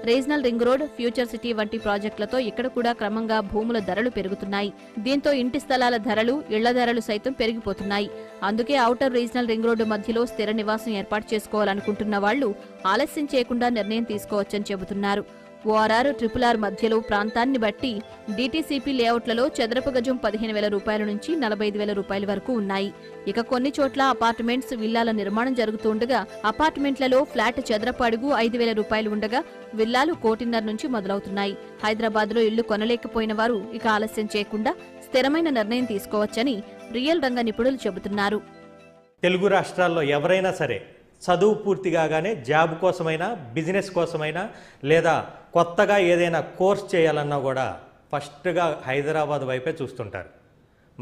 Regional ring road, future city వంటి ప్రాజెక్టులతో ఇక్కడ కూడా క్రమంగా భూముల ధరలు పెరుగుతున్నాయి. దీంతో ఇంటి స్థలాల ధరలు, ఇళ్ల ధరలు సైతం పెరిగిపోతున్నాయి. అందుకే ఔటర్ రీజనల్ రింగ్ రోడ్డు మధ్యలో స్థిర నివాసం ఏర్పాటు చేసుకోవాలనుకుంటున్న వాళ్లు ఆలస్యం చేయకుండా నిర్ణయం తీసుకోవచ్చని చెబుతున్నారు. ORR, RRR మధ్యలో ప్రాంతాన్ని బట్టి DTCP లేఅవుట్లలో చదరపు గజం 15,000 రూపాయల నుంచి 45,000 రూపాయల వరకు ఉన్నాయి. ఇక కొన్ని చోట్ల అపార్ట్మెంట్స్, విల్లాల నిర్మాణం జరుగుతుండగా అపార్ట్మెంట్లలో ఫ్లాట్ చదరపు అడుగు 5,000 రూపాయలు ఉండగా విల్లాలు 1,50,00,000 నుంచి మొదలవుతున్నాయి. హైదరాబాద్లో ఇళ్లు కొనలేకపోయిన వారు ఇక ఆలస్యం చేయకుండా స్థిరమైన నిర్ణయం తీసుకోవచ్చని రియల్ రంగ నిపుణులు చెబుతున్నారు. తెలుగు రాష్ట్రాల్లో ఎవరైనా సరే చదువు పూర్తి కాగానే జాబ్ కోసమైనా, బిజినెస్ కోసమైనా, లేదా కొత్తగా ఏదైనా కోర్స్ చేయాలన్నా కూడా ఫస్ట్గా హైదరాబాద్ వైపే చూస్తుంటారు.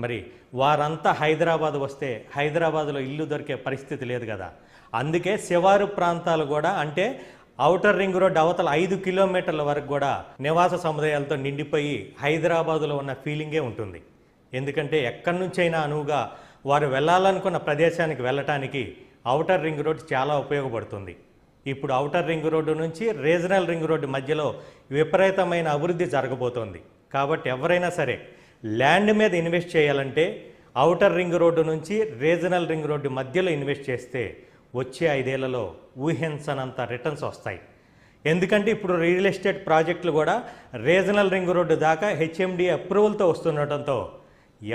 మరి వారంతా హైదరాబాద్ వస్తే హైదరాబాద్లో ఇల్లు దొరికే పరిస్థితి లేదు కదా. అందుకే శివారు ప్రాంతాలు కూడా, అంటే ఔటర్ రింగ్ రోడ్ అవతల 5 కిలోమీటర్ల వరకు కూడా నివాస సముదాయాలతో నిండిపోయి హైదరాబాదులో ఉన్న ఫీలింగే ఉంటుంది. ఎందుకంటే ఎక్కడి నుంచైనా అనువుగా వారు వెళ్ళాలనుకున్న ప్రదేశానికి వెళ్ళటానికి ఔటర్ రింగ్ రోడ్ చాలా ఉపయోగపడుతుంది. ఇప్పుడు ఔటర్ రింగ్ రోడ్డు నుంచి రీజనల్ రింగ్ రోడ్డు మధ్యలో విపరీతమైన అభివృద్ధి జరగబోతోంది. కాబట్టి ఎవరైనా సరే ల్యాండ్ మీద ఇన్వెస్ట్ చేయాలంటే ఔటర్ రింగ్ రోడ్డు నుంచి రీజనల్ రింగ్ రోడ్డు మధ్యలో ఇన్వెస్ట్ చేస్తే వచ్చే 5 ఏళ్లలో ఊహించనంత రిటర్న్స్ వస్తాయి. ఎందుకంటే ఇప్పుడు రియల్ ఎస్టేట్ ప్రాజెక్టులు కూడా రీజనల్ రింగ్ రోడ్డు దాకా HMD అప్రూవల్తో వస్తుండటంతో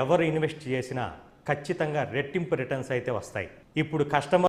ఎవరు ఇన్వెస్ట్ చేసినా ఖచ్చితంగా రెట్టింపు రిటర్న్స్ అయితే వస్తాయి. ఇప్పుడు కస్టమర్